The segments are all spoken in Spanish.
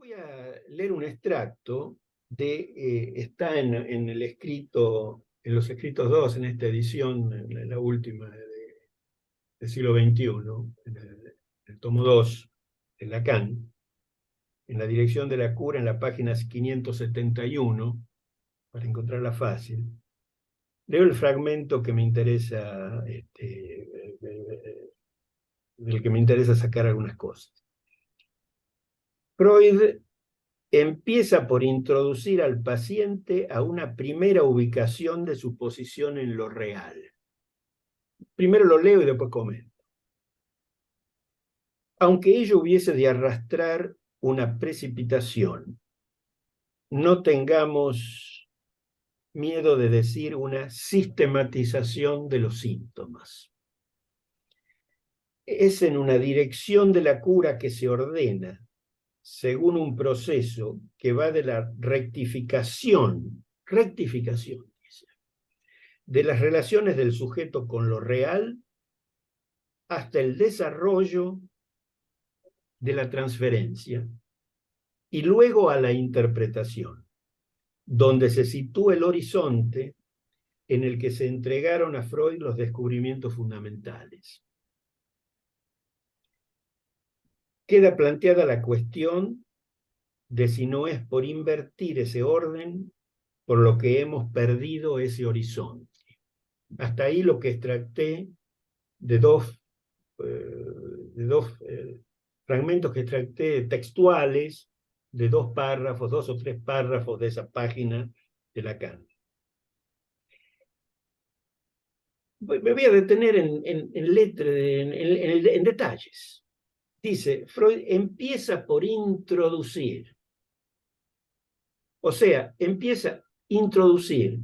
Voy a leer un extracto está en los escritos 2, en esta edición, en la última del siglo XXI, en el tomo 2 de Lacan, en la dirección de la cura, en la página 571, para encontrarla fácil. Leo el fragmento que me interesa, del que me interesa sacar algunas cosas. Freud empieza por introducir al paciente a una primera ubicación de su posición en lo real. Primero lo leo y después comento. Aunque ello hubiese de arrastrar una precipitación, no tengamos miedo de decir una sistematización de los síntomas. Es en una dirección de la cura que se ordena, según un proceso que va de la rectificación, dice, de las relaciones del sujeto con lo real hasta el desarrollo de la transferencia y luego a la interpretación, donde se sitúa el horizonte en el que se entregaron a Freud los descubrimientos fundamentales. Queda planteada la cuestión de si no es por invertir ese orden por lo que hemos perdido ese horizonte. Hasta ahí lo que extracté de dos fragmentos que extracté textuales de dos o tres párrafos de esa página de Lacan. Me voy a detener en detalles. Dice, Freud empieza por introducir. O sea, empieza a introducir.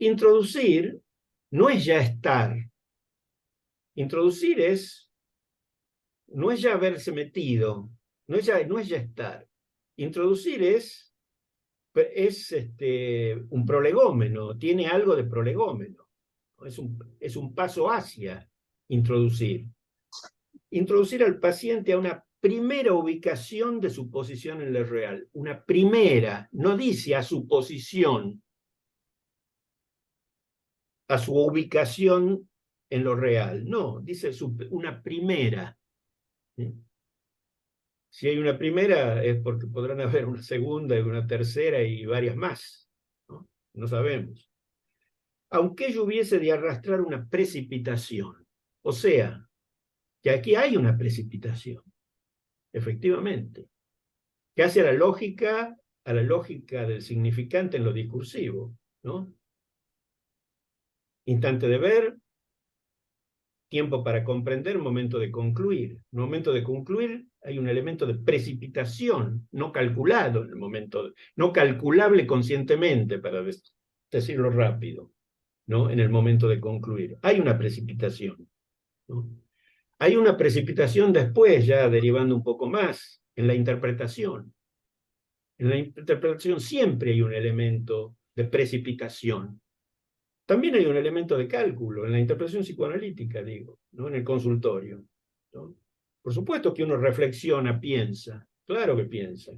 Introducir no es ya estar. Introducir no es ya haberse metido, no es ya estar. Introducir es un prolegómeno, tiene algo de prolegómeno. Es un paso hacia introducir. Introducir al paciente a una primera ubicación de su posición en lo real. Una primera, no dice a su posición, a su ubicación en lo real. No, dice una primera. ¿Sí? Si hay una primera es porque podrán haber una segunda y una tercera y varias más. No sabemos. Aunque ello hubiese de arrastrar una precipitación. O sea, que aquí hay una precipitación, efectivamente, que hace a la lógica del significante en lo discursivo, ¿no? Instante de ver, tiempo para comprender, momento de concluir. En el momento de concluir hay un elemento de precipitación, no calculado en el momento, no calculable conscientemente, para decirlo rápido, ¿no? En el momento de concluir. Hay una precipitación, ¿no? Hay una precipitación después, ya derivando un poco más, en la interpretación. En la interpretación siempre hay un elemento de precipitación. También hay un elemento de cálculo, en la interpretación psicoanalítica, digo, ¿no? En el consultorio, ¿no? Por supuesto que uno reflexiona, piensa, claro que piensa.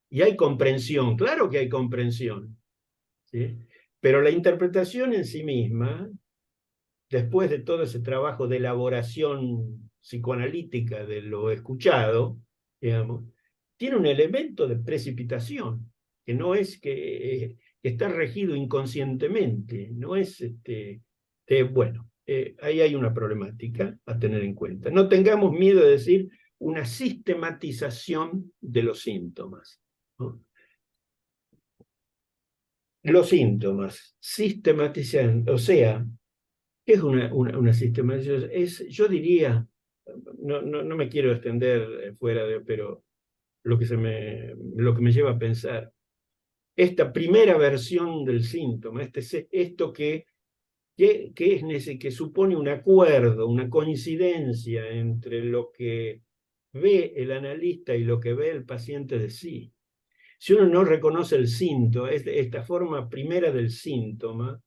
Y hay comprensión, claro que hay comprensión, ¿sí? Pero la interpretación en sí misma, después de todo ese trabajo de elaboración psicoanalítica de lo escuchado, digamos, tiene un elemento de precipitación, que no es que está regido inconscientemente, no es, bueno, ahí hay una problemática a tener en cuenta. No tengamos miedo de decir una sistematización de los síntomas, ¿no? Los síntomas, sistematizan, o sea, ¿qué es una sistematización? Yo diría, no me quiero extender pero lo que me lleva a pensar, esta primera versión del síntoma, esto que supone un acuerdo, una coincidencia entre lo que ve el analista y lo que ve el paciente de sí. Si uno no reconoce el síntoma, esta forma primera del síntoma,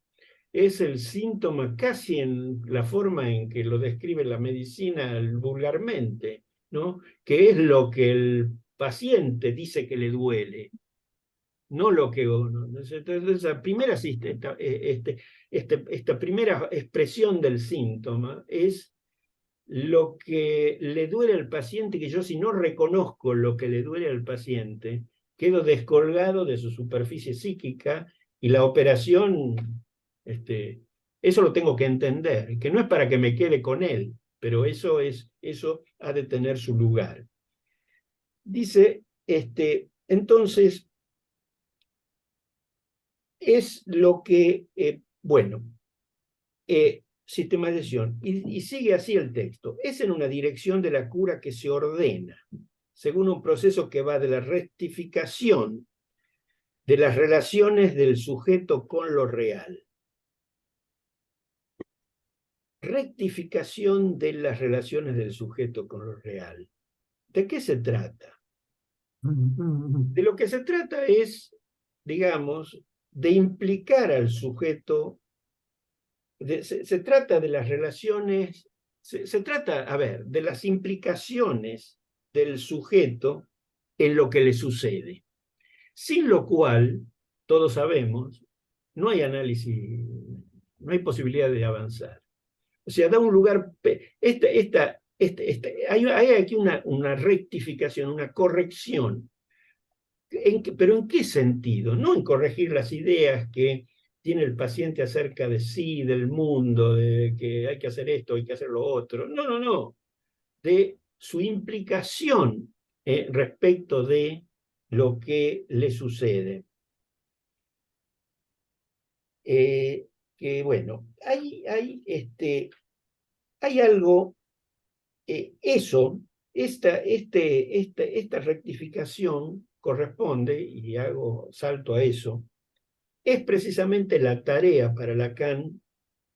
es el síntoma casi en la forma en que lo describe la medicina vulgarmente, ¿no? Que es lo que el paciente dice que le duele, no lo que uno. Entonces, la primera, esta primera expresión del síntoma es lo que le duele al paciente, que yo si no reconozco lo que le duele al paciente, quedo descolgado de su superficie psíquica y la operación, eso lo tengo que entender, que no es para que me quede con él, pero eso ha de tener su lugar. Dice, entonces, es lo que, bueno, sistematización, y sigue así el texto, es en una dirección de la cura que se ordena, según un proceso que va de la rectificación de las relaciones del sujeto con lo real. Rectificación de las relaciones del sujeto con lo real. ¿De qué se trata? De lo que se trata es, digamos, de implicar al sujeto, se trata de las relaciones, se trata, a ver, de las implicaciones del sujeto en lo que le sucede. Sin lo cual, todos sabemos, no hay análisis, no hay posibilidad de avanzar. O sea, da un lugar, hay aquí una rectificación, una corrección. ¿Pero en qué sentido? No en corregir las ideas que tiene el paciente acerca de sí, del mundo, de que hay que hacer esto, hay que hacer lo otro. No, no, no. De su implicación respecto de lo que le sucede. Que bueno, hay algo, esta rectificación corresponde, y hago salto a eso, es precisamente la tarea para Lacan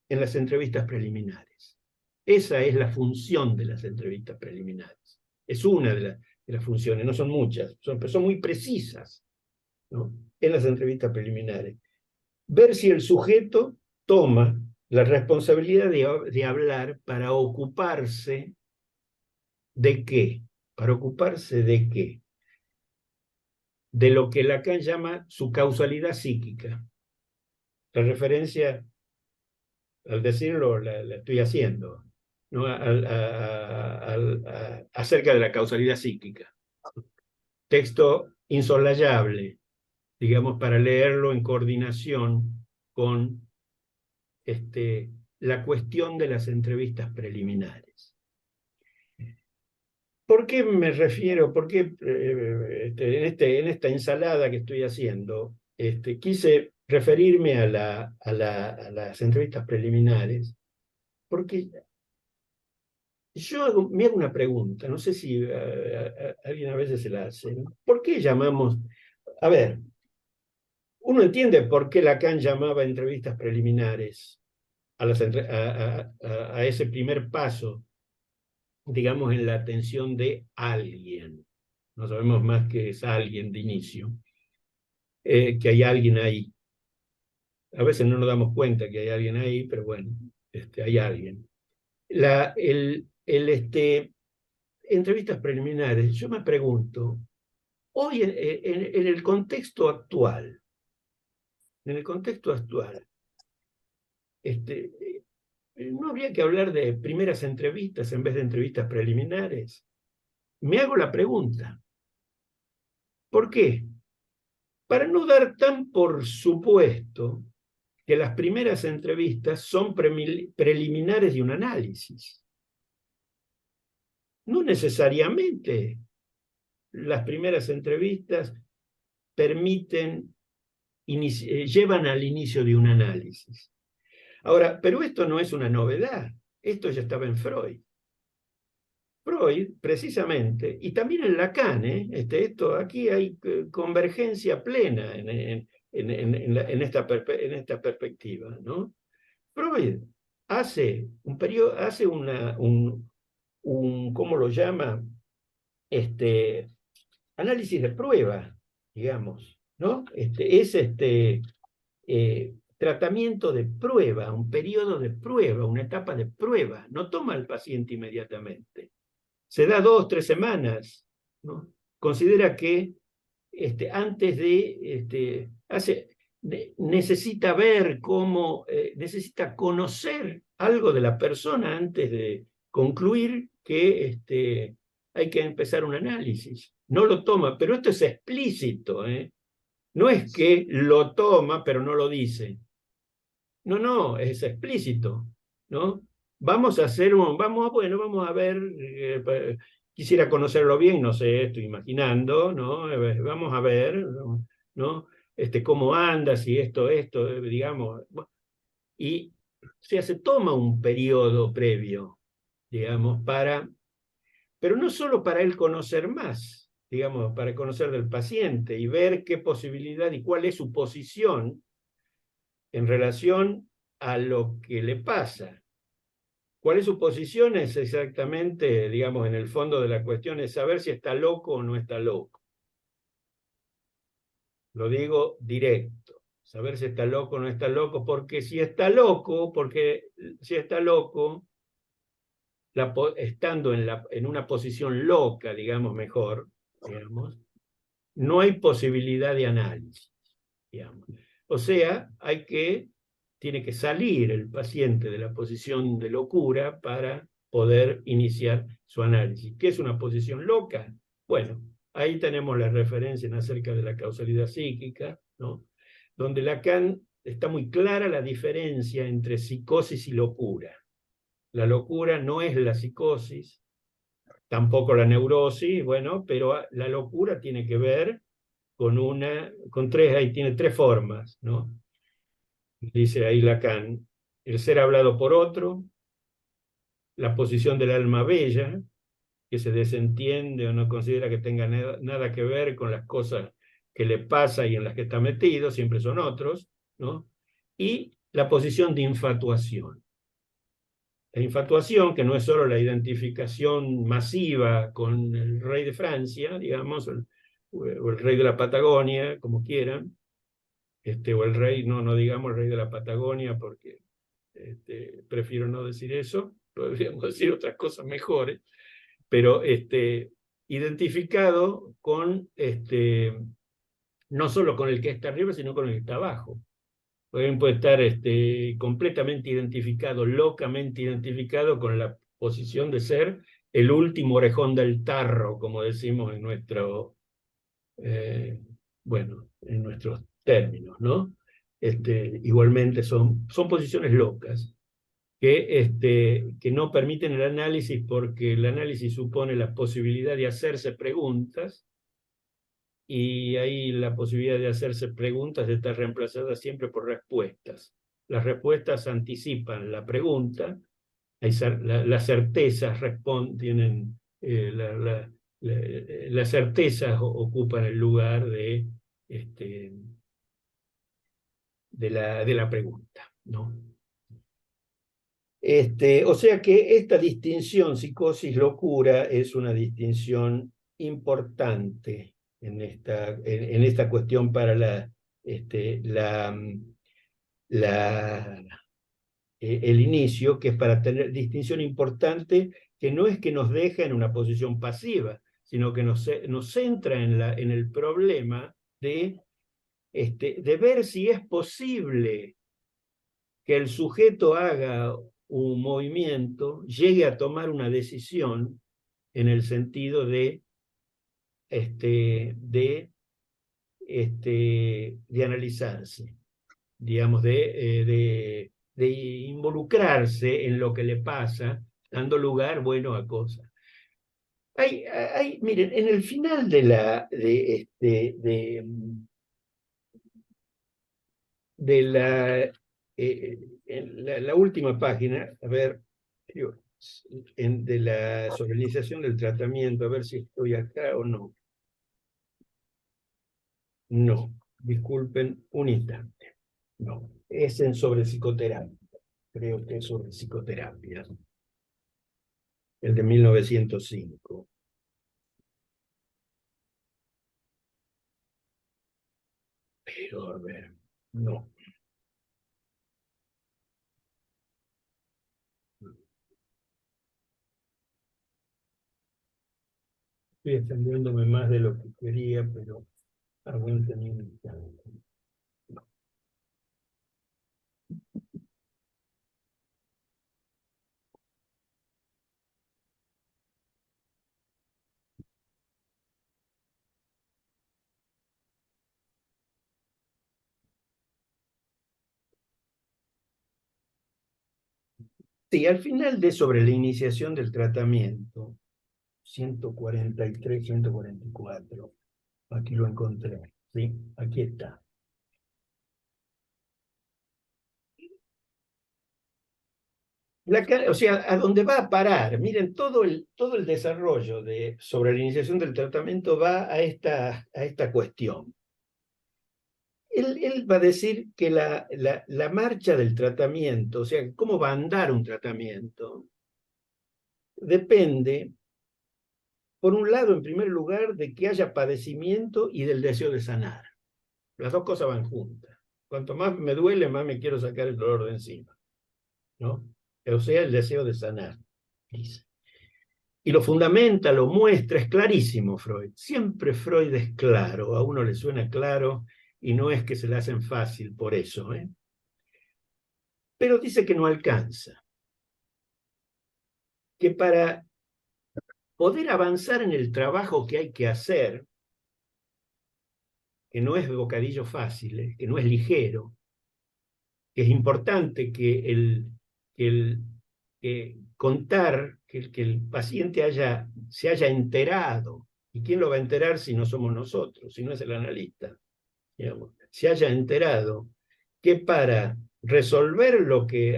en las entrevistas preliminares. Esa es la función de las entrevistas preliminares. Es una de las funciones, no son muchas, son muy precisas, ¿no? En las entrevistas preliminares. Ver si el sujeto toma la responsabilidad de hablar para ocuparse de qué. ¿Para ocuparse de qué? De lo que Lacan llama su causalidad psíquica. La referencia, al decirlo, la estoy haciendo, ¿no? Acerca de la causalidad psíquica. Texto insolayable, digamos, para leerlo en coordinación con la cuestión de las entrevistas preliminares. ¿Por qué me refiero? ¿Por qué en esta ensalada que estoy haciendo quise referirme a las entrevistas preliminares? Porque yo me hago una pregunta, no sé si alguien a veces se la hace, ¿no? ¿Por qué llamamos? A ver, uno entiende por qué Lacan llamaba entrevistas preliminares a ese primer paso, digamos, en la atención de alguien. No sabemos más que es alguien de inicio, que hay alguien ahí. A veces no nos damos cuenta que hay alguien ahí, pero bueno, hay alguien. Entrevistas preliminares, yo me pregunto, hoy en el contexto actual, ¿no habría que hablar de primeras entrevistas en vez de entrevistas preliminares? Me hago la pregunta. ¿Por qué? Para no dar tan por supuesto que las primeras entrevistas son preliminares de un análisis. No necesariamente las primeras entrevistas llevan al inicio de un análisis. Ahora, pero esto no es una novedad, esto ya estaba en Freud. Freud, precisamente, y también en Lacan, aquí hay convergencia plena en esta perspectiva, ¿no? Freud hace ¿cómo lo llama? Análisis de prueba, digamos, ¿no? Tratamiento de prueba, un periodo de prueba, una etapa de prueba. No toma al paciente inmediatamente. Se da 2 o 3 semanas, ¿no? considera que antes necesita ver cómo, necesita conocer algo de la persona antes de concluir que hay que empezar un análisis. No lo toma, pero esto es explícito, ¿eh? No es que lo toma, pero no lo dice. No, no, es explícito, ¿no? Vamos a hacer vamos a ver, quisiera conocerlo bien, no sé, estoy imaginando, ¿no? Vamos a ver, ¿no? Cómo anda, si esto, digamos, y o sea, se toma un periodo previo, digamos, pero no solo para él conocer más, digamos, para conocer del paciente y ver qué posibilidad y cuál es su posición en relación a lo que le pasa. ¿Cuál es su posición? Es exactamente, digamos, en el fondo de la cuestión, es saber si está loco o no está loco. Lo digo directo, saber si está loco o no está loco, porque si está loco, estando en una posición loca, digamos mejor, digamos, no hay posibilidad de análisis, digamos. O sea, tiene que salir el paciente de la posición de locura para poder iniciar su análisis. ¿Qué es una posición loca? Bueno, ahí tenemos la referencia acerca de la causalidad psíquica, ¿no? Donde Lacan está muy clara la diferencia entre psicosis y locura. La locura no es la psicosis, tampoco la neurosis, bueno, pero la locura tiene que ver ahí tiene tres formas, ¿no? Dice ahí Lacan: el ser hablado por otro, la posición del alma bella, que se desentiende o no considera que tenga nada que ver con las cosas que le pasa y en las que está metido, siempre son otros, ¿no? Y la posición de infatuación. La infatuación, que no es solo la identificación masiva con el rey de Francia, digamos, o el rey de la Patagonia, como quieran, o el rey, no digamos el rey de la Patagonia, porque prefiero no decir eso, podríamos decir otras cosas mejores, pero identificado con, no solo con el que está arriba, sino con el que está abajo. Puede estar completamente identificado, locamente identificado con la posición de ser el último orejón del tarro, como decimos en eh, en nuestros términos, ¿no? Igualmente son posiciones locas que no permiten el análisis porque el análisis supone la posibilidad de hacerse preguntas y ahí la posibilidad de hacerse preguntas está reemplazada siempre por respuestas. Las respuestas anticipan la pregunta, las certezas tienen, las certezas ocupan el lugar este, de la pregunta, ¿no? O sea que esta distinción psicosis-locura es una distinción importante en esta cuestión para la, el inicio, que es para tener distinción importante, que no es que nos deja en una posición pasiva, sino que nos centra en el problema de ver si es posible que el sujeto haga un movimiento, llegue a tomar una decisión en el sentido de analizarse, digamos, de involucrarse en lo que le pasa, dando lugar, bueno, a cosas. Miren, en el final de la última página, a ver, de la solenización del tratamiento, a ver si estoy acá o no. No, disculpen un instante. No, es sobre psicoterapia. Creo que es sobre psicoterapia. El de 1905. Pero, a ver, no. Estoy extendiéndome más de lo que quería, pero aguanten un instante. Sí, al final de sobre la iniciación del tratamiento, 143, 144, aquí lo encontré, ¿sí? Aquí está. O sea, a dónde va a parar, miren, todo el desarrollo sobre la iniciación del tratamiento va a esta cuestión. Él va a decir que la marcha del tratamiento, o sea, cómo va a andar un tratamiento, depende, por un lado, en primer lugar, de que haya padecimiento y del deseo de sanar. Las dos cosas van juntas. Cuanto más me duele, más me quiero sacar el dolor de encima, ¿no? O sea, el deseo de sanar, dice. Y lo fundamenta, lo muestra, es clarísimo Freud. Siempre Freud es claro, a uno le suena claro y no es que se le hacen fácil por eso, ¿eh? Pero dice que no alcanza, que para poder avanzar en el trabajo que hay que hacer, que no es de bocadillo fácil, que no es ligero, que es importante que contar, que el paciente se haya enterado. ¿Y quién lo va a enterar si no somos nosotros, si no es el analista? Digamos, se haya enterado que para resolver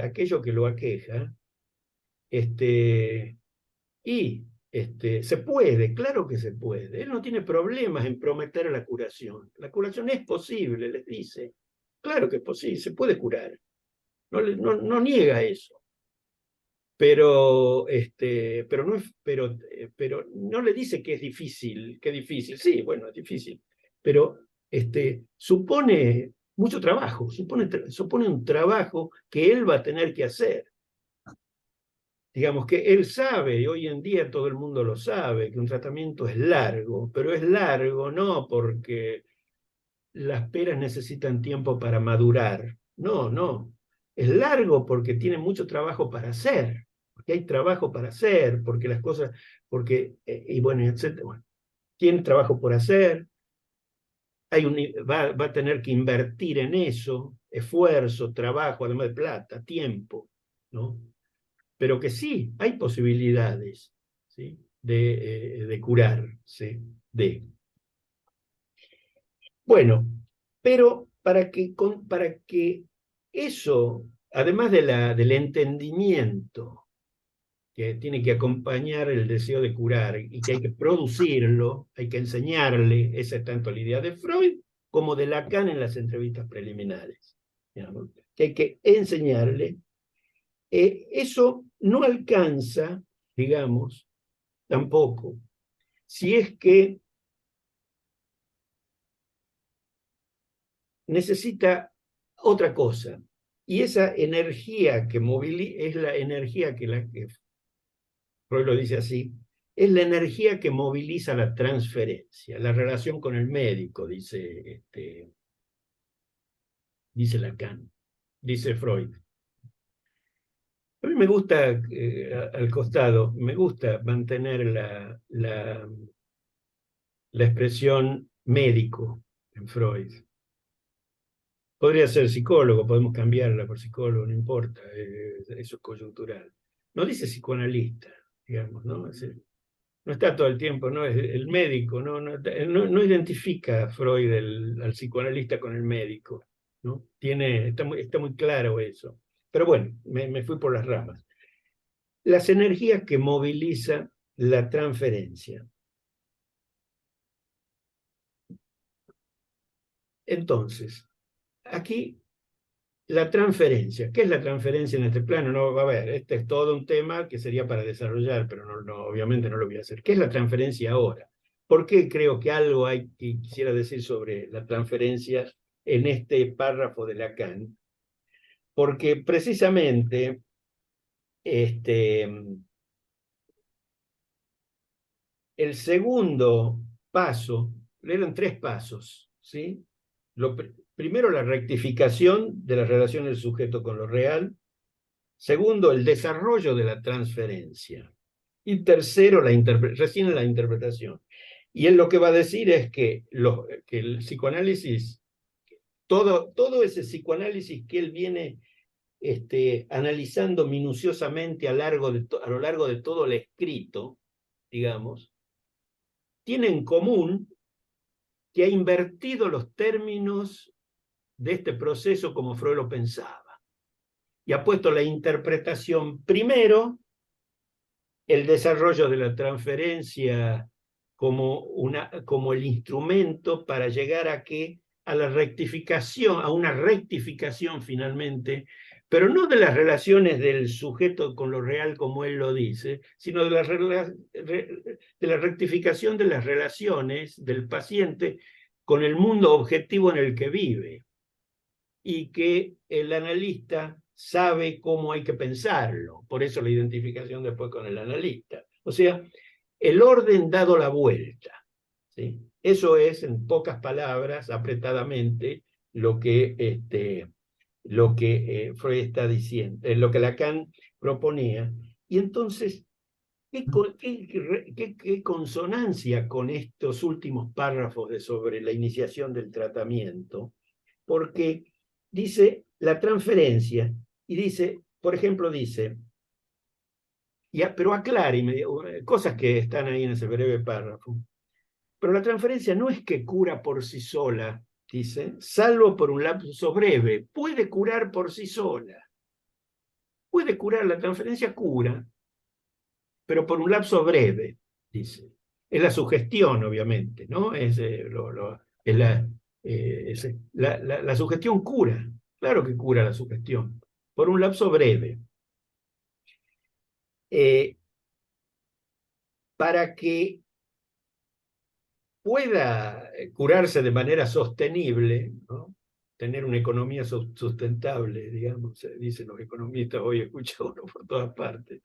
aquello que lo aqueja, y se puede, claro que se puede. Él no tiene problemas en prometer la curación. La curación es posible, les dice. Claro que es posible, se puede curar. No niega eso. Pero no le dice que es difícil, que difícil. Sí, bueno, es difícil. Pero supone mucho trabajo, supone un trabajo que él va a tener que hacer. Digamos que él sabe, y hoy en día todo el mundo lo sabe, que un tratamiento es largo, pero es largo no porque las peras necesitan tiempo para madurar. No, no. Es largo porque tiene mucho trabajo para hacer, porque hay trabajo para hacer, porque las cosas, y bueno, etcétera. Bueno, tiene trabajo por hacer, va a tener que invertir en eso, esfuerzo, trabajo, además de plata, tiempo, ¿no? Pero que sí, hay posibilidades, ¿sí? de curarse de. Bueno, pero para que eso, además del entendimiento que tiene que acompañar el deseo de curar y que hay que producirlo, hay que enseñarle, esa es tanto la idea de Freud como de Lacan en las entrevistas preliminares, digamos, que hay que enseñarle, eso no alcanza, digamos, tampoco, si es que necesita otra cosa. Y esa energía que moviliza, es la energía que Freud lo dice así, es la energía que moviliza la transferencia, la relación con el médico, dice Lacan, dice Freud. A mí me gusta, al costado, me gusta mantener la expresión médico en Freud. Podría ser psicólogo, podemos cambiarla por psicólogo, no importa, eso es coyuntural. No dice psicoanalista, digamos, ¿no? No está todo el tiempo, ¿no? Es el médico, no identifica a Freud al psicoanalista con el médico, ¿no? Está muy claro eso. Pero bueno, me fui por las ramas. Las energías que moviliza la transferencia. Entonces, aquí la transferencia. ¿Qué es la transferencia en este plano? No, a ver, este es todo un tema que sería para desarrollar, pero obviamente no lo voy a hacer. ¿Qué es la transferencia ahora? ¿Por qué creo que algo hay que quisiera decir sobre la transferencia en este párrafo de Lacan? Porque precisamente, este, El segundo paso, eran 3 pasos, ¿sí? Primero, la rectificación de las relaciones del sujeto con lo real. Segundo, el desarrollo de la transferencia. Y tercero, recién la interpretación. Y él lo que va a decir es que el psicoanálisis, todo ese psicoanálisis que él viene analizando minuciosamente a lo largo de todo el escrito, digamos, tiene en común que ha invertido los términos de este proceso como Freud lo pensaba. Y ha puesto la interpretación primero, el desarrollo de la transferencia como el instrumento para llegar a la rectificación, a una rectificación finalmente, pero no de las relaciones del sujeto con lo real como él lo dice, sino de la rectificación de las relaciones del paciente con el mundo objetivo en el que vive, y que el analista sabe cómo hay que pensarlo, por eso la identificación después con el analista. O sea, el orden dado la vuelta, ¿sí? Eso es, en pocas palabras, apretadamente, lo que Freud está diciendo, lo que Lacan proponía. Y entonces, ¿qué consonancia con estos últimos párrafos sobre la iniciación del tratamiento? Porque dice la transferencia, y dice, por ejemplo, dice, pero aclare, cosas que están ahí en ese breve párrafo, pero la transferencia no es que cura por sí sola, dice, salvo por un lapso breve, puede curar por sí sola, puede curar, la transferencia cura, pero por un lapso breve, dice. Es la sugestión, obviamente, ¿no? Es la sugestión cura, claro que cura la sugestión, por un lapso breve. Para que pueda curarse de manera sostenible, ¿no? Tener una economía sustentable, digamos, dicen los economistas, hoy escucho uno por todas partes.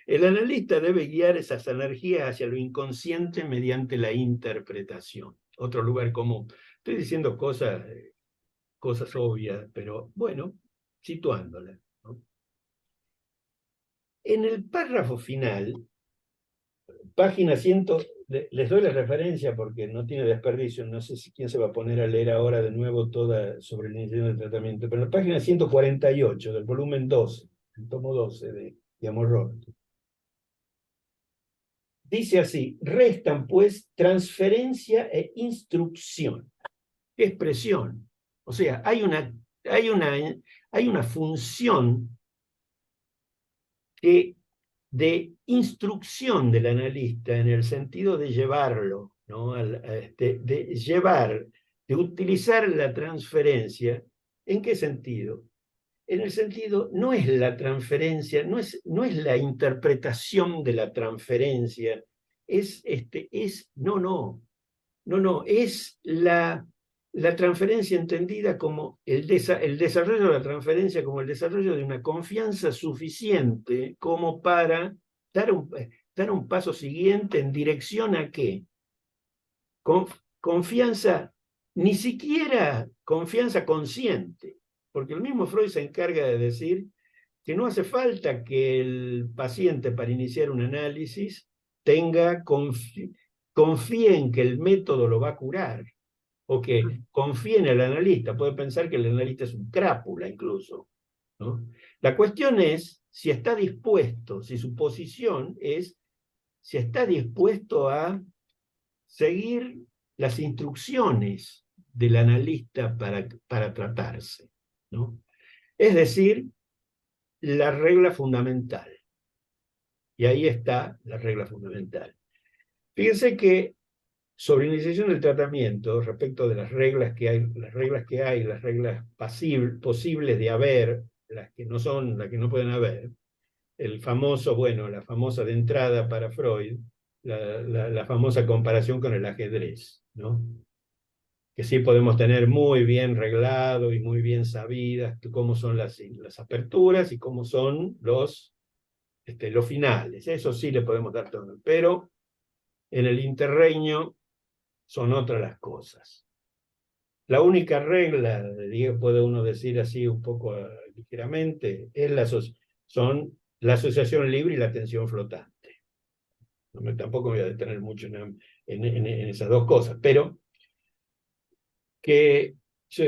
El analista debe guiar esas energías hacia lo inconsciente mediante la interpretación. Otro lugar común. Estoy diciendo cosas obvias, pero bueno, situándolas, ¿no? En el párrafo final, página 100, les doy la referencia porque no tiene desperdicio, no sé quién se va a poner a leer ahora de nuevo toda sobre la iniciación del tratamiento, pero en la página 148 del volumen 12, el tomo 12 de Amorrot, dice así: restan pues transferencia e instrucción. ¿Qué expresión? O sea, hay una función de instrucción del analista en el sentido de llevarlo, ¿no? De utilizar la transferencia. ¿En qué sentido? En el sentido, no es la transferencia, no es la interpretación de la transferencia, no, es la transferencia entendida como el desarrollo de la transferencia como el desarrollo de una confianza suficiente como para dar un paso siguiente en dirección a qué. Confianza, ni siquiera confianza consciente, porque el mismo Freud se encarga de decir que no hace falta que el paciente, para iniciar un análisis, confíe en que el método lo va a curar, o que confíe en el analista. Puede pensar que el analista es un crápula incluso, ¿no? La cuestión es si está dispuesto, si su posición es, si está dispuesto a seguir las instrucciones del analista para tratarse, ¿no? Es decir, la regla fundamental. Y ahí está la regla fundamental. Fíjense que sobre iniciación del tratamiento, respecto de las reglas que hay, las reglas posibles de haber, las que no son, las que no pueden haber, la famosa de entrada para Freud, la famosa comparación con el ajedrez, ¿no? Que sí podemos tener muy bien reglado y muy bien sabidas cómo son las aperturas y cómo son los finales. Eso sí le podemos dar todo. Pero En el interregnio son otras las cosas. La única regla, puede uno decir así un poco ligeramente, son la asociación libre y la atención flotante. Tampoco me voy a detener mucho en esas dos cosas, pero que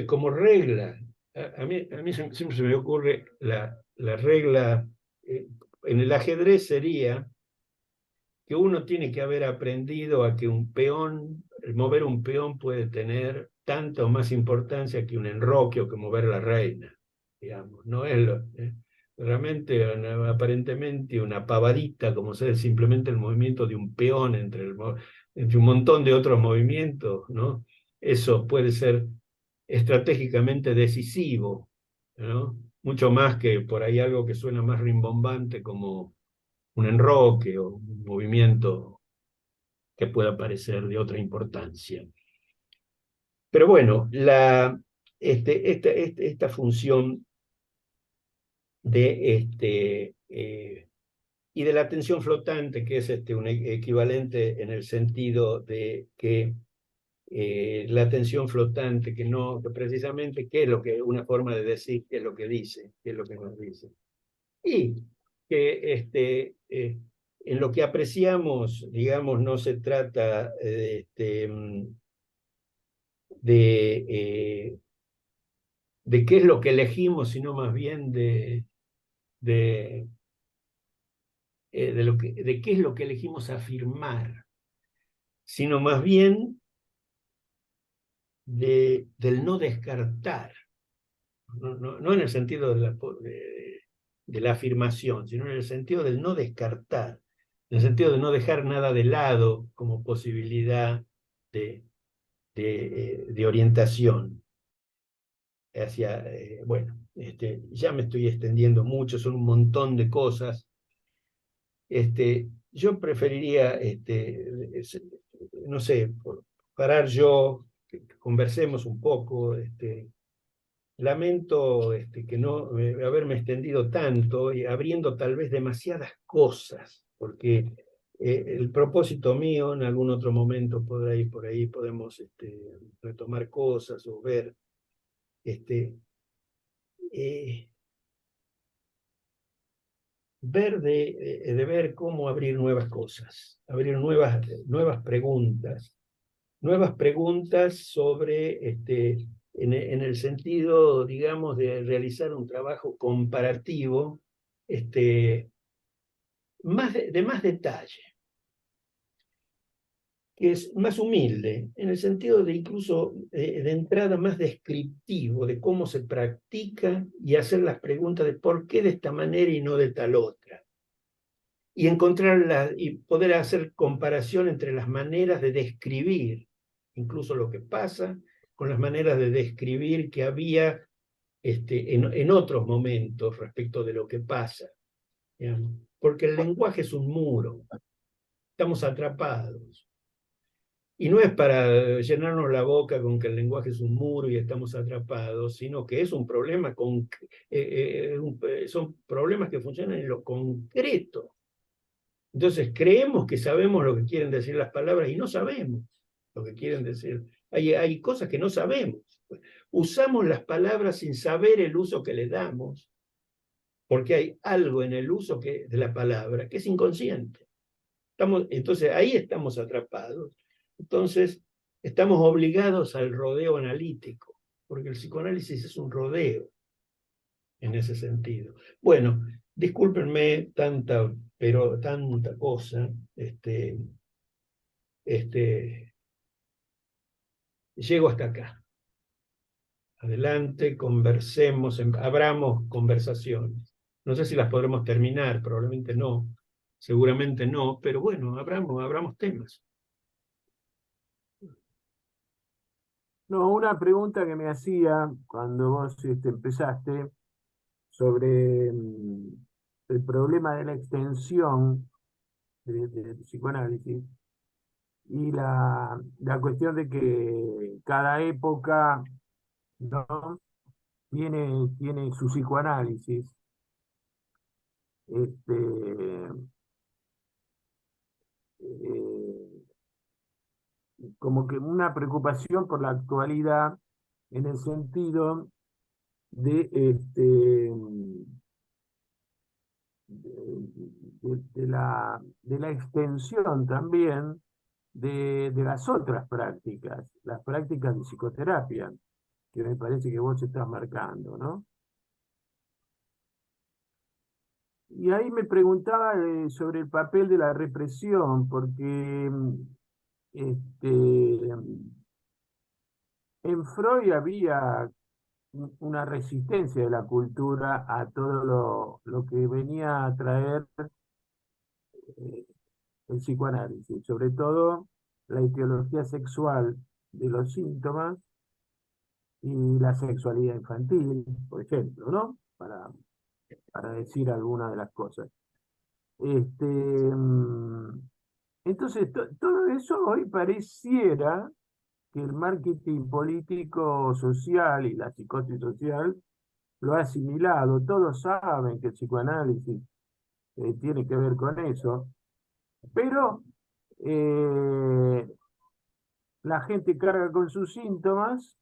como regla, a mí siempre se me ocurre la regla, en el ajedrez sería que uno tiene que haber aprendido a que mover un peón puede tener tanta o más importancia que un enroque o que mover la reina, digamos. No es realmente, aparentemente, una pavadita, como ser simplemente el movimiento de un peón entre un montón de otros movimientos, ¿no? Eso puede ser estratégicamente decisivo, ¿no? Mucho más que por ahí algo que suena más rimbombante como un enroque o un movimiento que pueda parecer de otra importancia. Pero bueno, esta función y de la atención flotante, que es un equivalente en el sentido de que la atención flotante, que precisamente, ¿qué es lo que, una forma de decir qué es lo que dice, qué es lo que nos dice? Y que en lo que apreciamos, digamos, no se trata de qué es lo que elegimos, sino más bien de qué es lo que elegimos afirmar, sino más bien del no descartar, no en el sentido de la afirmación, sino en el sentido del no descartar, en el sentido de no dejar nada de lado como posibilidad de orientación hacia, bueno, ya me estoy extendiendo mucho, son un montón de cosas. Yo preferiría, no sé, parar yo, que conversemos un poco. Lamento que no haberme extendido tanto y abriendo tal vez demasiadas cosas, porque el propósito mío, en algún otro momento por ahí podemos retomar cosas o ver, eh, de ver cómo abrir nuevas cosas, abrir nuevas preguntas sobre, en el sentido, digamos, de realizar un trabajo comparativo, de más detalle, que es más humilde, en el sentido de incluso de entrada más descriptivo de cómo se practica y hacer las preguntas de por qué de esta manera y no de tal otra. Y y poder hacer comparación entre las maneras de describir incluso lo que pasa con las maneras de describir que había en otros momentos respecto de lo que pasa. Digamos. Porque el lenguaje es un muro, estamos atrapados. Y no es para llenarnos la boca con que el lenguaje es un muro y estamos atrapados, sino que es un problema, son problemas que funcionan en lo concreto. Entonces creemos que sabemos lo que quieren decir las palabras y no sabemos lo que quieren decir. Hay cosas que no sabemos. Usamos las palabras sin saber el uso que le damos, porque hay algo en el uso de la palabra que es inconsciente. Entonces ahí estamos atrapados. Entonces estamos obligados al rodeo analítico, porque el psicoanálisis es un rodeo en ese sentido. Bueno, discúlpenme pero tanta cosa. Llego hasta acá. Adelante, conversemos, abramos conversaciones. No sé si las podremos terminar, probablemente no, seguramente no, pero bueno, abramos temas. No, una pregunta que me hacía cuando vos empezaste sobre el problema de la extensión del psicoanálisis y la cuestión de que cada época, ¿no? tiene su psicoanálisis. Este, como que una preocupación por la actualidad en el sentido de, de la extensión también de las otras prácticas, las prácticas de psicoterapia, que me parece que vos estás marcando, ¿no? Y ahí me preguntaba sobre el papel de la represión, porque este, en Freud había una resistencia de la cultura a todo lo que venía a traer eh, el psicoanálisis, sobre todo la etiología sexual de los síntomas y la sexualidad infantil, por ejemplo, ¿no? Para decir algunas de las cosas. Este, entonces, todo eso hoy pareciera que el marketing político social y la psicosis social lo ha asimilado. Todos saben que el psicoanálisis tiene que ver con eso, pero eh, la gente carga con sus síntomas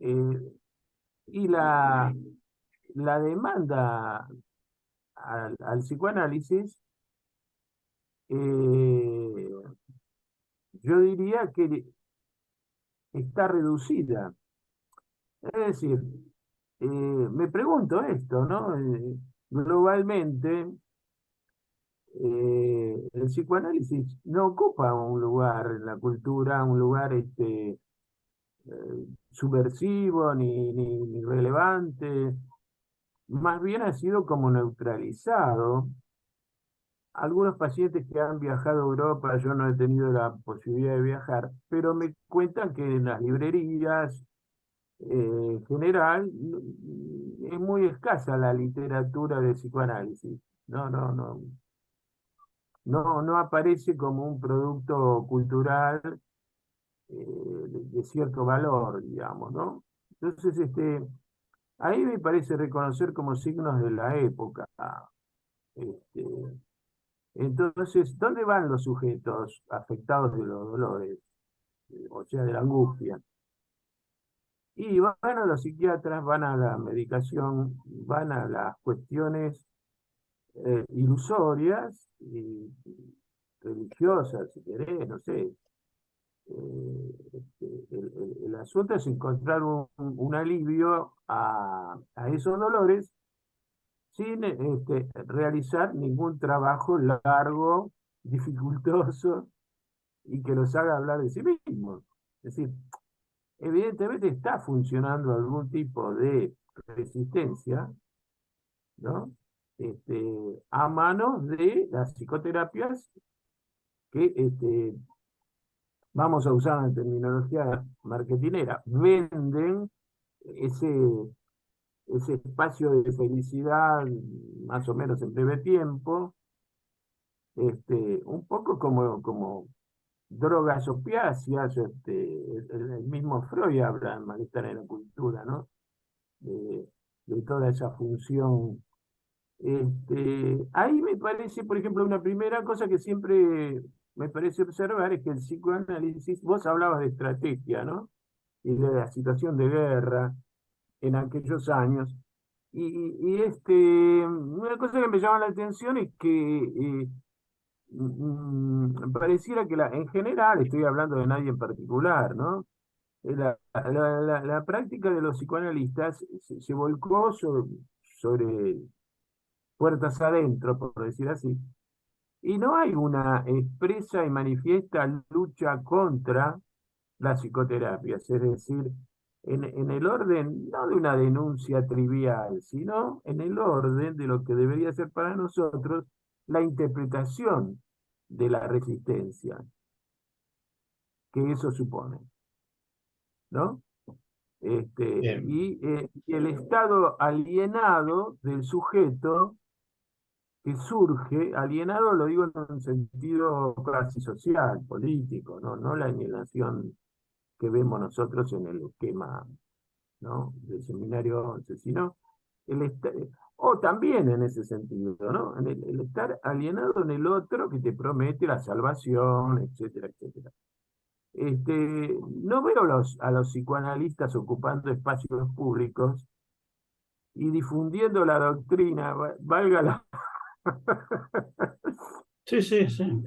eh, y la demanda al psicoanálisis, eh, yo diría que está reducida. Es decir, me pregunto esto, ¿no? Globalmente, el psicoanálisis no ocupa un lugar en la cultura, un lugar subversivo ni relevante, más bien ha sido como neutralizado. Algunos pacientes que han viajado a Europa, yo no he tenido la posibilidad de viajar, pero me cuentan que en las librerías en general es muy escasa la literatura de psicoanálisis. No aparece como un producto cultural de cierto valor, digamos, ¿no? Entonces, ahí me parece reconocer como signos de la época. Este, entonces, ¿dónde van los sujetos afectados de los dolores? O sea, de la angustia. Y van a los psiquiatras, van a la medicación, van a las cuestiones ilusorias y religiosas, si querés, no sé. El asunto es encontrar un alivio a esos dolores sin realizar ningún trabajo largo, dificultoso y que los haga hablar de sí mismos. Es decir, evidentemente está funcionando algún tipo de resistencia, ¿no? A manos de las psicoterapias que, vamos a usar la terminología marketinera, venden ese, ese espacio de felicidad más o menos en breve tiempo, un poco como drogas opiáceas, el mismo Freud habla de malestar en la cultura, ¿no? De toda esa función. Ahí me parece, por ejemplo, una primera cosa que siempre me parece observar es que el psicoanálisis, vos hablabas de estrategia, ¿no? Y de la situación de guerra en aquellos años. Una cosa que me llama la atención es que pareciera que en general, estoy hablando de nadie en particular, ¿no? La práctica de los psicoanalistas se volcó sobre puertas adentro, por decir así, y no hay una expresa y manifiesta lucha contra las psicoterapias, es decir, en el orden no de una denuncia trivial, sino en el orden de lo que debería ser para nosotros la interpretación de la resistencia que eso supone, ¿no? Bien. Y el estado alienado del sujeto que surge, alienado lo digo en un sentido casi social, político, no la alienación que vemos nosotros en el esquema, ¿no? Del seminario 11, sino el o también en ese sentido, ¿no? El estar alienado en el otro que te promete la salvación, etcétera, etcétera. No veo a los psicoanalistas ocupando espacios públicos y difundiendo la doctrina, valga la... Sí, sí, sí.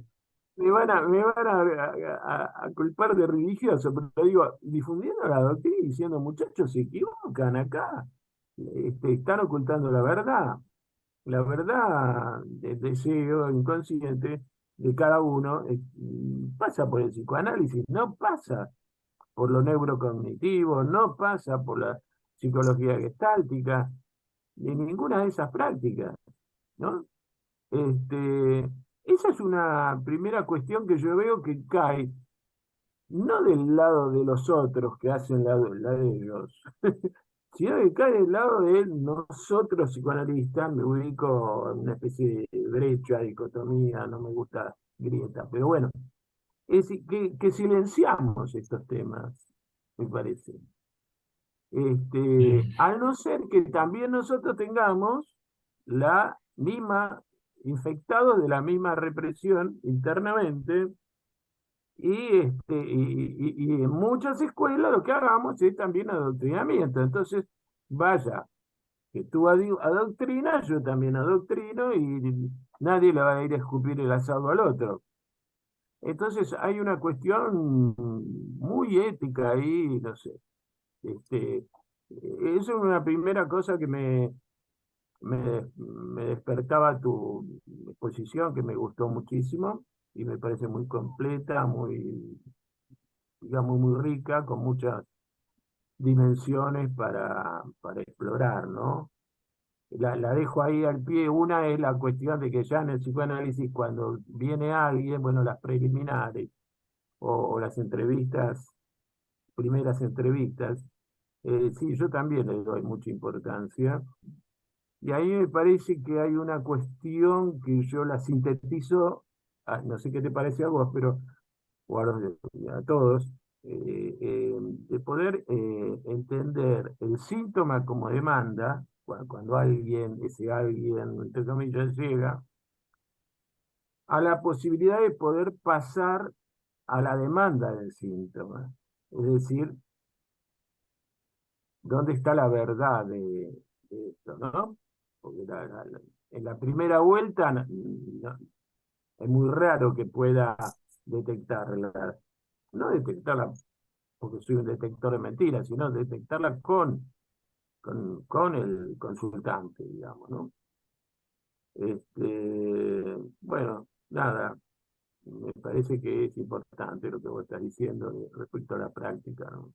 Me van a culpar de religioso, pero digo, difundiendo la doctrina y diciendo, muchachos, se equivocan acá, están ocultando la verdad. La verdad del deseo inconsciente de cada uno pasa por el psicoanálisis, no pasa por lo neurocognitivo, no pasa por la psicología gestáltica, ni ninguna de esas prácticas, ¿no? Este, esa es una primera cuestión que yo veo que cae, no del lado de los otros que hacen la de ellos, sino que cae del lado de nosotros psicoanalistas, me ubico en una especie de brecha, dicotomía, no me gusta grieta, pero bueno, es decir, que silenciamos estos temas, me parece. Sí. Al no ser que también nosotros tengamos la misma, infectados de la misma represión internamente, y en muchas escuelas lo que hagamos es también adoctrinamiento. Entonces, vaya, que tú adoctrinas, yo también adoctrino y nadie le va a ir a escupir el asado al otro. Entonces hay una cuestión muy ética ahí, no sé. Eso es una primera cosa que me despertaba tu exposición, que me gustó muchísimo y me parece muy completa, muy, digamos, muy rica, con muchas dimensiones para explorar, ¿no? La dejo ahí al pie. Una es la cuestión de que ya en el psicoanálisis, cuando viene alguien, bueno, las preliminares o las entrevistas, primeras entrevistas, sí, yo también le doy mucha importancia. Y ahí me parece que hay una cuestión que yo la sintetizo, no sé qué te parece a vos, pero o a todos, de poder entender el síntoma como demanda, cuando alguien, ese alguien, entre comillas, llega, a la posibilidad de poder pasar a la demanda del síntoma. Es decir, ¿dónde está la verdad de esto, no? Porque en la primera vuelta es muy raro que pueda detectarla, no detectarla porque soy un detector de mentiras, sino detectarla con el consultante, digamos, ¿no? Bueno, nada, me parece que es importante lo que vos estás diciendo respecto a la práctica, ¿no?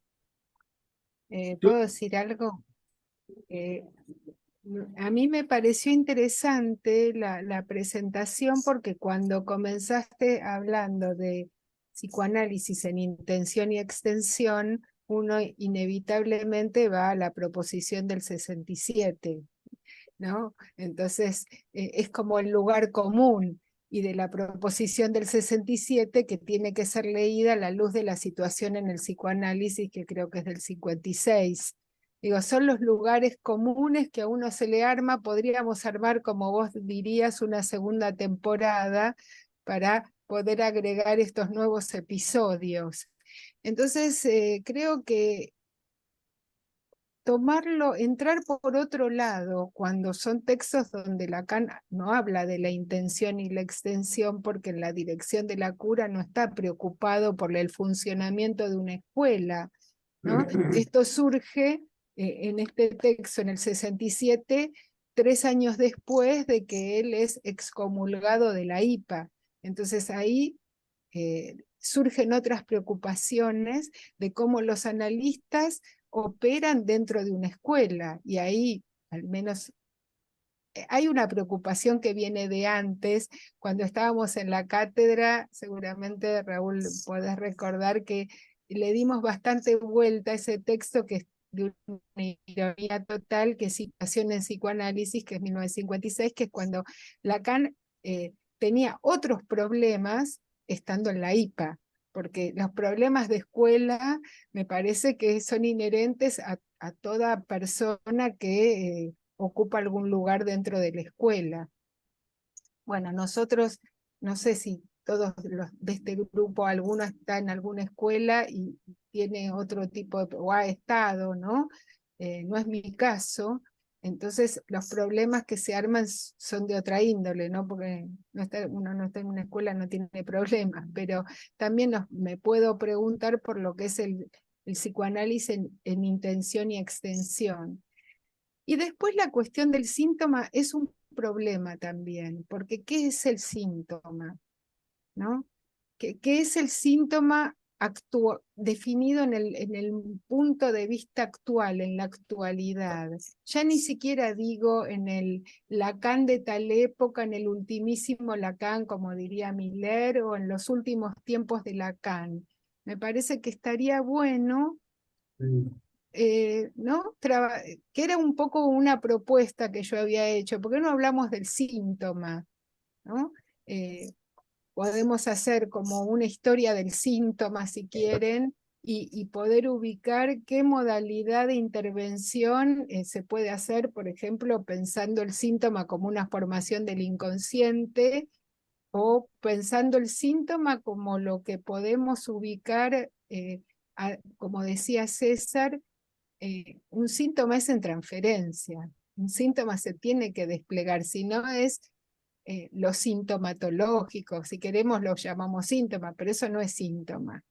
¿Puedo decir algo? Eh, a mí me pareció interesante la presentación porque cuando comenzaste hablando de psicoanálisis en intención y extensión, uno inevitablemente va a la proposición del 67, ¿no? Entonces, es como el lugar común y de la proposición del 67 que tiene que ser leída a la luz de la situación en el psicoanálisis, que creo que es del 56. Digo, son los lugares comunes que a uno se le arma, podríamos armar, como vos dirías, una segunda temporada para poder agregar estos nuevos episodios. Entonces, creo que tomarlo, entrar por otro lado, cuando son textos donde Lacan no habla de la intención y la extensión, porque en la dirección de la cura no está preocupado por el funcionamiento de una escuela, ¿no? Esto surge en este texto, en el 67, 3 años después de que él es excomulgado de la IPA. Entonces ahí surgen otras preocupaciones de cómo los analistas operan dentro de una escuela, y ahí al menos hay una preocupación que viene de antes. Cuando estábamos en la cátedra, seguramente Raúl podés recordar que le dimos bastante vuelta a ese texto que es de una ironía total, que es Situación en Psicoanálisis, que es 1956, que es cuando Lacan tenía otros problemas estando en la IPA, porque los problemas de escuela me parece que son inherentes a toda persona que ocupa algún lugar dentro de la escuela. Bueno, nosotros, no sé si todos los de este grupo, alguno está en alguna escuela y tiene otro tipo de, o ha estado, ¿no? No es mi caso. Entonces los problemas que se arman son de otra índole, ¿no? Porque uno no está en una escuela, no tiene problemas, pero también me puedo preguntar por lo que es el psicoanálisis en intención y extensión. Y después la cuestión del síntoma es un problema también, porque ¿qué es el síntoma? ¿No? ¿Qué es el síntoma definido en el punto de vista actual, en la actualidad? Ya ni siquiera digo en el Lacan de tal época, en el ultimísimo Lacan, como diría Miller, o en los últimos tiempos de Lacan. Me parece que estaría bueno, ¿no? Que era un poco una propuesta que yo había hecho. ¿Por qué no hablamos del síntoma? ¿No? Podemos hacer como una historia del síntoma, si quieren, y poder ubicar qué modalidad de intervención se puede hacer, por ejemplo, pensando el síntoma como una formación del inconsciente, o pensando el síntoma como lo que podemos ubicar, como decía César, un síntoma es en transferencia, un síntoma se tiene que desplegar, si no es lo sintomatológico, si queremos lo llamamos síntoma, pero eso no es síntoma.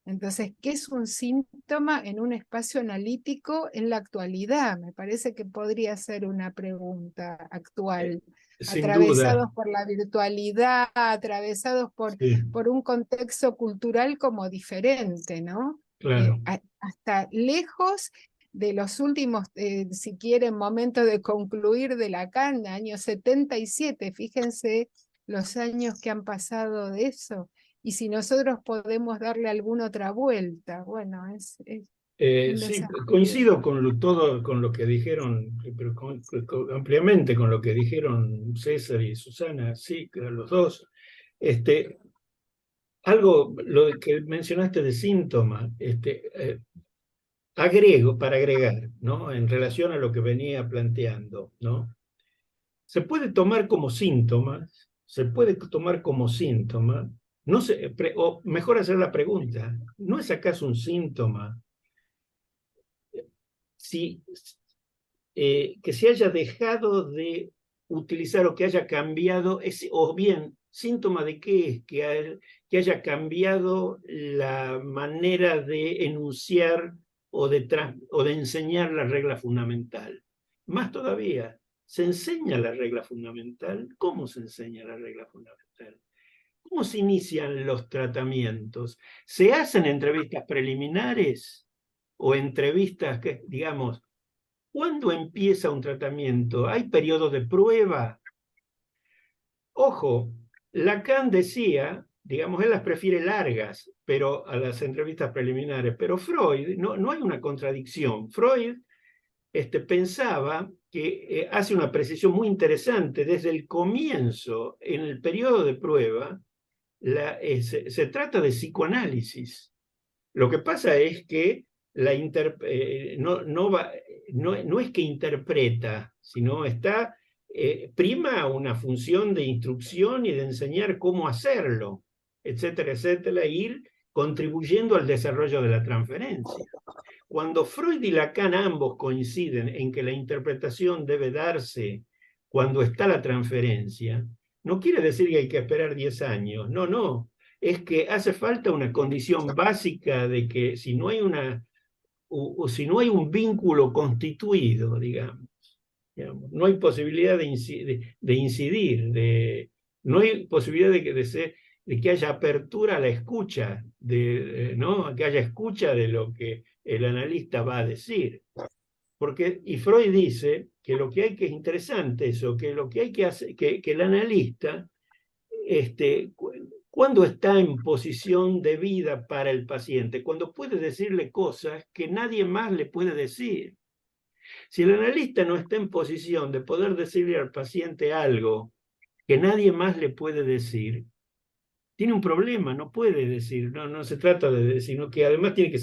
Entonces, ¿qué es un síntoma en un espacio analítico en la actualidad? Me parece que podría ser una pregunta actual. Sin Atravesados duda, por la virtualidad, atravesados sí, por un contexto cultural como diferente, ¿no? claro. Hasta lejos de los últimos, si quieren, momentos de concluir de Lacan, año 77, fíjense los años que han pasado de eso, y si nosotros podemos darle alguna otra vuelta, bueno, es un Sí, desafío. coincido con todo con lo que dijeron, pero ampliamente con lo que dijeron César y Susana, sí, que los dos. Algo, lo que mencionaste de síntoma, agrego, para agregar, ¿no? En relación a lo que venía planteando, ¿no? Se puede tomar como síntoma, se puede tomar como síntoma, no sé, o mejor hacer la pregunta, ¿no es acaso un síntoma si, que se haya dejado de utilizar o que haya cambiado, o bien, síntoma de qué es que haya cambiado la manera de enunciar o de enseñar la regla fundamental? Más todavía, ¿se enseña la regla fundamental? ¿Cómo se enseña la regla fundamental? ¿Cómo se inician los tratamientos? ¿Se hacen entrevistas preliminares o entrevistas que, digamos, ¿cuándo empieza un tratamiento? ¿Hay periodo de prueba? Ojo, Lacan decía, digamos, él las prefiere largas, pero a las entrevistas preliminares, pero Freud, no hay una contradicción. Freud pensaba que hace una precisión muy interesante desde el comienzo, en el periodo de prueba, se trata de psicoanálisis. Lo que pasa es que no es que interpreta, sino prima una función de instrucción y de enseñar cómo hacerlo, etcétera, etcétera, e ir contribuyendo al desarrollo de la transferencia. Cuando Freud y Lacan ambos coinciden en que la interpretación debe darse cuando está la transferencia, no quiere decir que hay que esperar 10 años, no, es que hace falta una condición básica de que si no hay si no hay un vínculo constituido, digamos, no hay posibilidad de incidir, no hay posibilidad de que haya apertura a la escucha, ¿no? Que haya escucha de lo que el analista va a decir. Y Freud dice que lo que hay que es interesante eso, que lo que hay que hacer, que el analista, cuando está en posición de vida para el paciente, cuando puede decirle cosas que nadie más le puede decir. Si el analista no está en posición de poder decirle al paciente algo que nadie más le puede decir, tiene un problema, no puede decir, no se trata de decir, sino que además tiene que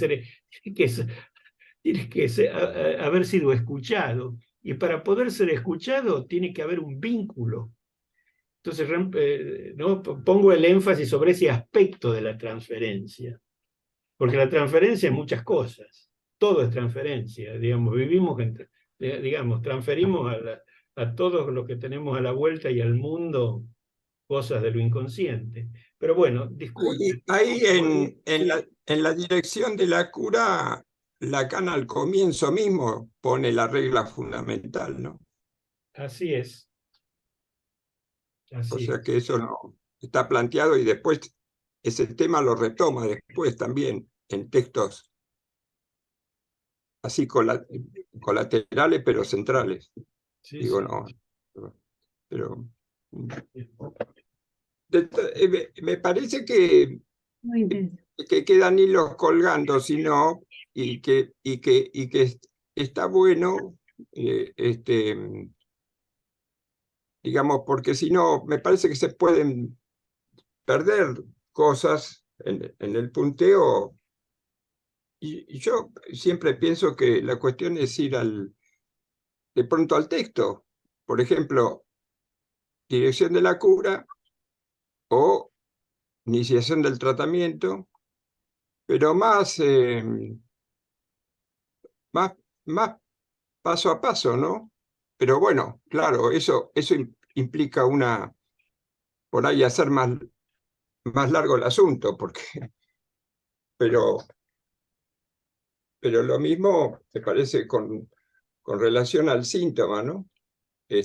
haber sido escuchado. Y para poder ser escuchado tiene que haber un vínculo. Entonces, ¿no? Pongo el énfasis sobre ese aspecto de la transferencia, porque la transferencia es muchas cosas, todo es transferencia, digamos, digamos, transferimos a todos los que tenemos a la vuelta y al mundo cosas de lo inconsciente. Pero bueno, disculpe. Ahí en la dirección de la cura, Lacan al comienzo mismo pone la regla fundamental, ¿no? Así es. O Así sea es. que eso no está planteado y después ese tema lo retoma después también en textos así colaterales pero centrales. Sí, Digo, sí. no, pero me parece que quedan hilos colgando, sino, y que está bueno, digamos, porque si no, me parece que se pueden perder cosas en el punteo. Y yo siempre pienso que la cuestión es ir de pronto al texto. Por ejemplo, dirección de la cura o iniciación del tratamiento, pero más, más paso a paso, ¿no? Pero bueno, claro, eso implica por ahí hacer más largo el asunto, pero, pero lo mismo me parece con relación al síntoma, ¿no? Sí,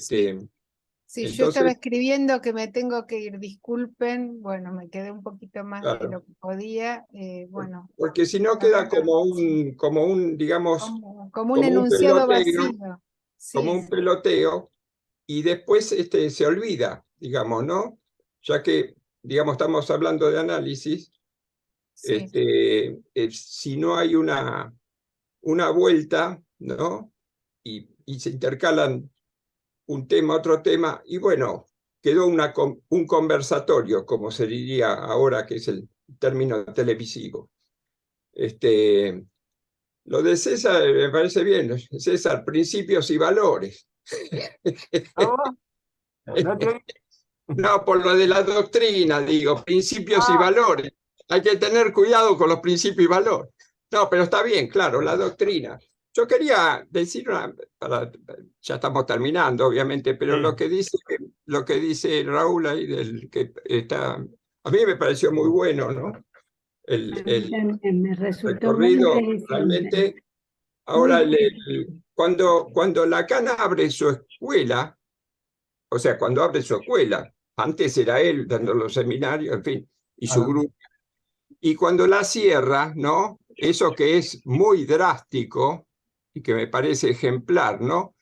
sí, yo estaba Entonces, escribiendo que me tengo que ir, disculpen, bueno, me quedé un poquito más de claro, lo que podía, bueno, porque si no la queda verdad, sí, digamos, como un como un enunciado peloteo, vacío. como Sí, un peloteo, y después se olvida, digamos, ¿no? Ya que, digamos, estamos hablando de análisis, sí, si no hay una vuelta, ¿no? Y se intercalan un tema, otro tema, y bueno, quedó un conversatorio, como se diría ahora, que es el término televisivo. Lo de César me parece bien, César, principios y valores. ¿Cómo? No te... No, por lo de la doctrina, digo, principios y Ah, valores. Hay que tener cuidado con los principios y valores. No, pero está bien, claro, la doctrina. Yo quería decir ya estamos terminando, obviamente, pero Sí. lo que dice Raúl ahí a mí me pareció muy bueno, ¿no? A mí El también me resultó muy recorrido, interesante. realmente. Muy Ahora, interesante. cuando Lacan abre su escuela, o sea, cuando abre su escuela, antes era él dando los seminarios, en fin, y su claro. grupo. Y cuando la cierra, ¿no? Eso que es muy drástico y que me parece ejemplar, ¿no?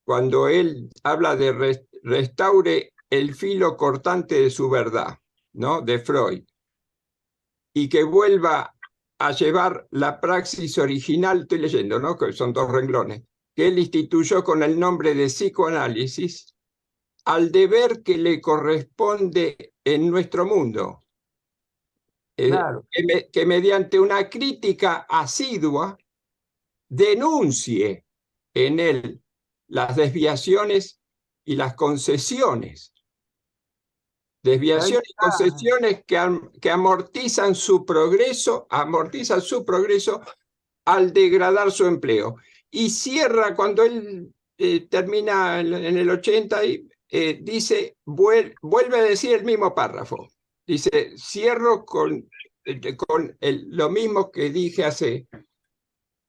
Cuando él habla de restaure el filo cortante de su verdad, ¿no? De Freud, y que vuelva a llevar la praxis original, estoy leyendo, ¿no? Que son 2 renglones, que él instituyó con el nombre de psicoanálisis, al deber que le corresponde en nuestro mundo, Claro. que mediante una crítica asidua denuncie en él las desviaciones y las concesiones. Y ahí Desviaciones y está. concesiones que amortizan su progreso al degradar su empleo. Y cierra cuando él termina en el 80 y vuelve a decir el mismo párrafo. Dice, cierro con lo mismo que dije hace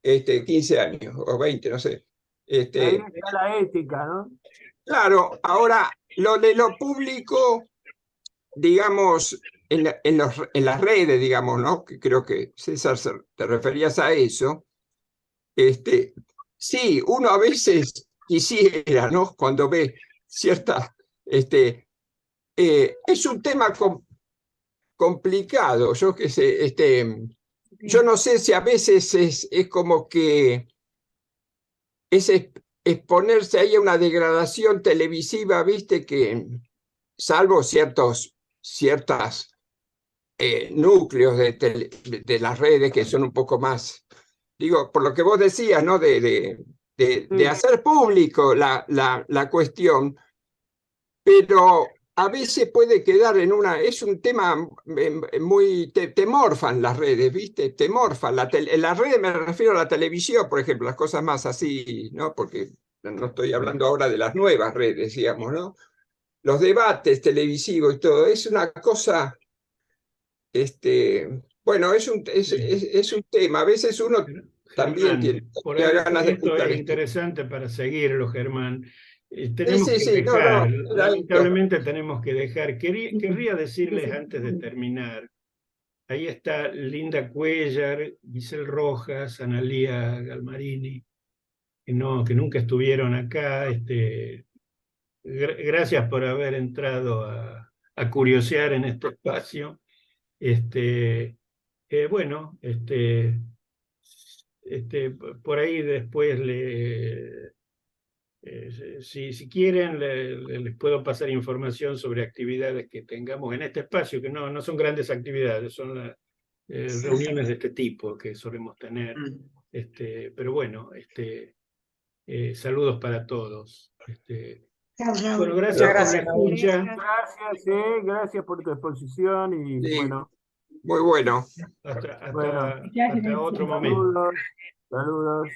15 años o 20, no sé. Ahí está la ética, ¿no? Claro, ahora lo de lo público, digamos, en las redes, digamos, ¿no? Que creo que César te referías a eso. Sí, uno a veces quisiera, ¿no? Cuando ve ciertas, es un tema complicado, yo qué sé, yo no sé si a veces es como que es exponerse ahí a una degradación televisiva, viste, que salvo ciertas núcleos de las redes que son un poco más, digo, por lo que vos decías, ¿no? De Sí, hacer público la cuestión, pero a veces puede quedar en una, es un tema muy, te morfan las redes, ¿viste? Te morfan. En las redes me refiero a la televisión, por ejemplo, las cosas más así, ¿no? Porque no estoy hablando ahora de las nuevas redes, digamos, ¿no? Los debates televisivos y todo, es una cosa, bueno, es un tema. A veces uno también Germán, por tiene ahí, ganas de esto escuchar es esto. interesante para seguirlo, Germán. Sí, Tenemos sí, que sí, no, dejar, no, era esto. lamentablemente tenemos que dejar. Querría decirles antes de terminar, ahí está Linda Cuellar, Giselle Rojas, Analía Galmarini, que nunca estuvieron acá. Gracias por haber entrado a curiosear en este espacio. Este, bueno, por ahí después si quieren, les puedo pasar información sobre actividades que tengamos en este espacio, que no son grandes actividades, son las reuniones de este tipo que solemos tener. Pero bueno, saludos para todos. Bueno, gracias por la escucha. Gracias por tu exposición y Sí, bueno, muy bueno. bueno, Hasta otro momento. saludos.